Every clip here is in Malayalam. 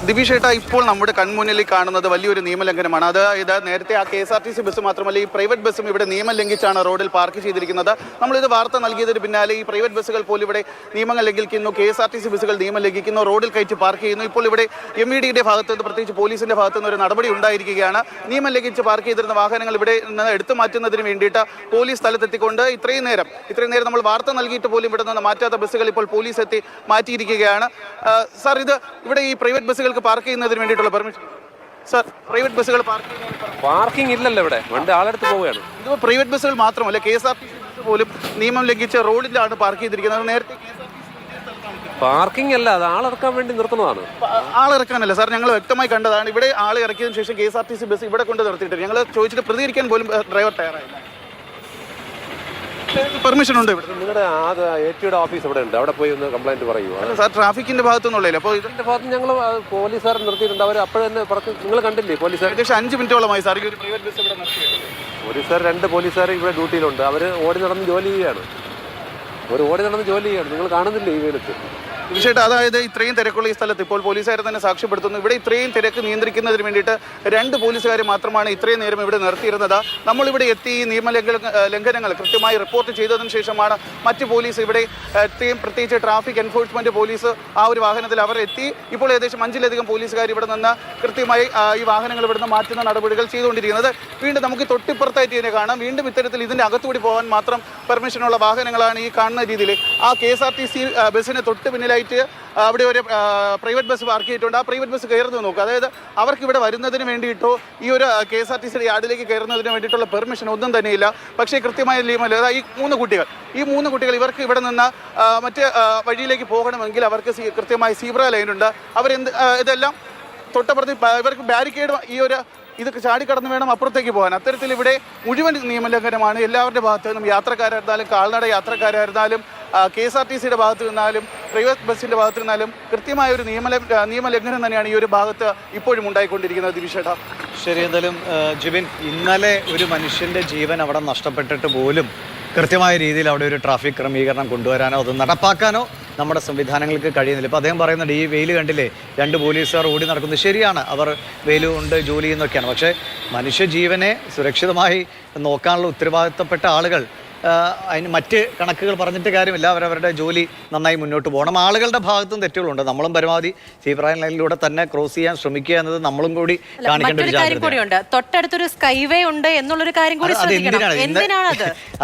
ദിവിഷേട്ട, ഇപ്പോൾ നമ്മുടെ കൺമുന്നിൽ കാണുന്നത് വലിയൊരു നിയമലംഘനമാണ്. അതായത് നേരത്തെ ആ KSRTC ബസ് മാത്രമല്ല, ഈ പ്രൈവറ്റ് ബസ്സും ഇവിടെ നിയമം ലംഘിച്ചാണ് റോഡിൽ പാർക്ക് ചെയ്തിരിക്കുന്നത്. നമ്മളിത് വാർത്ത നൽകിയതിന് പിന്നാലെ ഈ പ്രൈവറ്റ് ബസ്സുകൾ പോലും ഇവിടെ നിയമങ്ങൾ ലംഘിക്കുന്നു, KSRTC ബസ്സുകൾ നിയമം ലംഘിക്കുന്നു, റോഡിൽ കയറ്റി പാർക്ക് ചെയ്യുന്നു. ഇപ്പോൾ ഇവിടെ MVDയുടെ ഭാഗത്ത് നിന്ന്, പ്രത്യേകിച്ച് പോലീസിന്റെ ഭാഗത്തു നിന്ന് ഒരു നടപടി ഉണ്ടായിരിക്കുകയാണ്. നിയമം ലംഘിച്ച് പാർക്ക് ചെയ്തിരുന്ന വാഹനങ്ങൾ ഇവിടെ നിന്ന് എടുത്തു മാറ്റുന്നതിന് വേണ്ടിയിട്ട് പോലീസ് സ്ഥലത്തെത്തിക്കൊണ്ട് ഇത്രയും നേരം നമ്മൾ വാർത്ത നൽകിയിട്ട് പോലും ഇവിടെ നിന്ന് മാറ്റാത്ത ബസ്സുകൾ ഇപ്പോൾ പോലീസ് എത്തി മാറ്റിയിരിക്കുകയാണ്. സാർ, ഇത് ഇവിടെ ഈ പ്രൈവറ്റ് ബസ്സുകൾക്ക് പാർക്ക് ചെയ്യുന്നതിന് വേണ്ടിയിട്ടുള്ള പെർമിഷൻ? സാർ, പ്രൈവറ്റ് ബസ്സുകൾ പാർക്കിംഗ് ഇല്ലല്ലോ ഇവിടെ, വണ്ടി ആളെടുത്ത് പോവുകയാണ്. ഇത് പ്രൈവറ്റ് ബസ്സുകൾ മാത്രമല്ല, KSRTC ബസ് പോലും നിയമം ലംഘിച്ച് റോഡിലാണ് പാർക്ക് ചെയ്തിരിക്കുന്നത്. നേരത്തെ പാർക്കിംഗ് അല്ല, അത് ആളിറക്കാൻ വേണ്ടി നിർത്തുന്നതാണ്. ആളിറക്കാനല്ല സാർ, ഞങ്ങൾ വ്യക്തമായി കണ്ടതാണ്. ഇവിടെ ആൾ ഇറക്കിയതിനു ശേഷം KSRTC ബസ് ഇവിടെ കൊണ്ട് നിർത്തിയിട്ട് ഞങ്ങൾ ചോദിച്ചിട്ട് പ്രതികരിക്കാൻ പോലും ഡ്രൈവർ തയ്യാറായില്ല. പെർമിഷൻ ഉണ്ട് ഇവിടെ. നിങ്ങളുടെ ATയുടെ ഓഫീസ് ഇവിടെ ഉണ്ട്, അവിടെ പോയി ഒന്ന് കംപ്ലൈന്റ് പറയൂ. സാർ, ട്രാഫിക്കിന്റെ ഭാഗത്തുനിന്നുള്ളല്ലോ. അപ്പോൾ ഇതിന്റെ ഭാഗത്ത് ഞങ്ങൾ പോലീസുകാരെ നിർത്തിയിട്ടുണ്ട്. അവർ അപ്പോൾ തന്നെ പുറത്ത് നിങ്ങൾ കണ്ടില്ലേ പോലീസുകാർ? ഏകദേശം 5 മിനിറ്റോളമായി സാർ ഒരു പ്രൈവറ്റ് ബസ് ഇവിടെ നിർത്തിയത്. പോലീസുകാർ 2 പോലീസുകാർ ഇവിടെ ഡ്യൂട്ടിയിലുണ്ട്. അവർ ഓടി നടന്ന് ജോലി ചെയ്യുകയാണ്. നിങ്ങൾ കാണുന്നില്ലേ ഈ വീടത്ത്? തീർച്ചയായിട്ടും. അതായത് ഇത്രയും തിരക്കുള്ള ഈ സ്ഥലത്ത് ഇപ്പോൾ പോലീസുകാരെ തന്നെ സാക്ഷ്യപ്പെടുത്തുന്നു. ഇവിടെ ഇത്രയും തിരക്ക് നിയന്ത്രിക്കുന്നതിന് വേണ്ടിയിട്ട് 2 പോലീസുകാരെ മാത്രമാണ് ഇത്രയും നേരം ഇവിടെ നിർത്തിയിരുന്നത്. നമ്മളിവിടെ എത്തി ഈ ലംഘനങ്ങൾ കൃത്യമായി റിപ്പോർട്ട് ചെയ്തതിനു ശേഷമാണ് മറ്റ് പോലീസ് ഇവിടെ എത്തിയും, പ്രത്യേകിച്ച് ട്രാഫിക് എൻഫോഴ്സ്മെന്റ് പോലീസ് ആ ഒരു വാഹനത്തിൽ അവർ എത്തി. ഇപ്പോൾ ഏകദേശം 5-ലധികം പോലീസുകാർ ഇവിടെ നിന്ന് കൃത്യമായി ഈ വാഹനങ്ങൾ ഇവിടുന്ന് മാറ്റുന്ന നടപടികൾ ചെയ്തുകൊണ്ടിരിക്കുന്നത്. വീണ്ടും നമുക്ക് തൊട്ടിപ്പുറത്തായിട്ട് തന്നെ കാണാം. വീണ്ടും ഇത്തരത്തിൽ ഇതിൻ്റെ അകത്തുകൂടി പോകാൻ മാത്രം പെർമിഷനുള്ള വാഹനങ്ങളാണ് ഈ കാണുന്ന രീതിയിൽ. ആ KSRTC ബസ്സിന് തൊട്ട് പിന്നിലായി അവിടെ ഒരു പ്രൈവറ്റ് ബസ് പാർക്ക് ചെയ്തിട്ടുണ്ട്. ആ പ്രൈവറ്റ് ബസ് കയറുന്നത് നോക്കുക. അതായത് അവർക്ക് ഇവിടെ വരുന്നതിന് വേണ്ടിയിട്ടോ ഈ ഒരു KSRTC യാർഡിലേക്ക് കയറുന്നതിന് വേണ്ടിയിട്ടുള്ള പെർമിഷൻ ഒന്നും തന്നെയില്ല. പക്ഷേ കൃത്യമായ നിയമം, ഈ 3 കുട്ടികൾ ഇവർക്ക് ഇവിടെ നിന്ന് മറ്റ് വഴിയിലേക്ക് പോകണമെങ്കിൽ അവർക്ക് കൃത്യമായി സീബ്ര ലൈനുണ്ട്. ഇതെല്ലാം തൊട്ടപ്പുറത്ത് ഇവർക്ക് ബാരിക്കേഡ് ഇത് ചാടിക്കടന്ന് വേണം അപ്പുറത്തേക്ക് പോകാൻ. അത്തരത്തിൽ ഇവിടെ മുഴുവൻ നിയമലംഘനമാണ് എല്ലാവരുടെ ഭാഗത്തു നിന്നും. യാത്രക്കാരായിരുന്നാലും, കാൽനട യാത്രക്കാരായിരുന്നാലും, KSRTCയുടെ ഭാഗത്തു നിന്നാലും, പ്രൈവറ്റ് ബസ്സിൻ്റെ ഭാഗത്തു നിന്നാലും കൃത്യമായ ഒരു നിയമലംഘനം തന്നെയാണ് ഈ ഒരു ഭാഗത്ത് ഇപ്പോഴും ഉണ്ടായിക്കൊണ്ടിരിക്കുന്നത്. ദിവിഷേട്ട, ശരി. എന്തായാലും ജിബിൻ, ഇന്നലെ ഒരു മനുഷ്യൻ്റെ ജീവൻ അവിടെ നഷ്ടപ്പെട്ടിട്ട് പോലും കൃത്യമായ രീതിയിൽ അവിടെ ഒരു ട്രാഫിക് ക്രമീകരണം കൊണ്ടുവരാനോ അത് നടപ്പാക്കാനോ നമ്മുടെ സംവിധാനങ്ങൾക്ക് കഴിയുന്നില്ല. ഇപ്പോൾ അദ്ദേഹം പറയുന്നുണ്ട്, ഈ വെയിൽ കണ്ടില്ലേ, 2 പോലീസുകാർ ഓടി നടക്കുന്നത്. ശരിയാണ്, അവർ വെയിൽ കൊണ്ട് ജോലി ചെയ്യുന്നൊക്കെയാണ്. പക്ഷേ മനുഷ്യജീവനെ സുരക്ഷിതമായി നോക്കാനുള്ള ഉത്തരവാദിത്തപ്പെട്ട ആളുകൾ, അതിന് മറ്റ് കണക്കുകൾ പറഞ്ഞിട്ട് കാര്യമില്ല, അവരവരുടെ ജോലി നന്നായി മുന്നോട്ട് പോകണം. ആളുകളുടെ ഭാഗത്തും തെറ്റുകളുണ്ട്. നമ്മളും പരമാവധി സീബ്ര ലൈനിലൂടെ തന്നെ ക്രോസ് ചെയ്യാൻ ശ്രമിക്കുക എന്നത് നമ്മളും കൂടി കാണിക്കേണ്ട ഒരു ജാഗ്രത. തൊട്ടടുത്തൊരു സ്കൈവേ ഉണ്ട് എന്നുള്ളൊരു കാര്യം കൂടി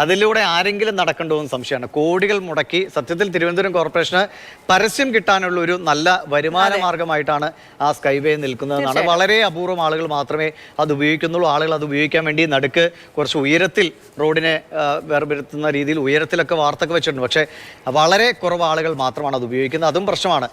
അതിലൂടെ ആരെങ്കിലും നടക്കണ്ടോ എന്ന് സംശയമാണ്. കോടികൾ മുടക്കി സത്യത്തിൽ തിരുവനന്തപുരം കോർപ്പറേഷന് പരസ്യം കിട്ടാനുള്ള ഒരു നല്ല വരുമാന മാർഗമായിട്ടാണ് ആ സ്കൈവേ നിൽക്കുന്നതെന്നാണ്. വളരെ അപൂർവം ആളുകൾ മാത്രമേ അത് ഉപയോഗിക്കുന്നുള്ളൂ. ആളുകൾ അത് ഉപയോഗിക്കാൻ വേണ്ടി നടുക്ക് കുറച്ച് ഉയരത്തിൽ റോഡിനെ വേർപെടുത്തുന്ന രീതിയിൽ ഉയരത്തിലൊക്കെ വാർത്തൊക്കെ വെച്ചിട്ടുണ്ട്. പക്ഷേ വളരെ കുറവ് ആളുകൾ മാത്രമാണ് അത് ഉപയോഗിക്കുന്നത്. അതും പ്രശ്നമാണ്.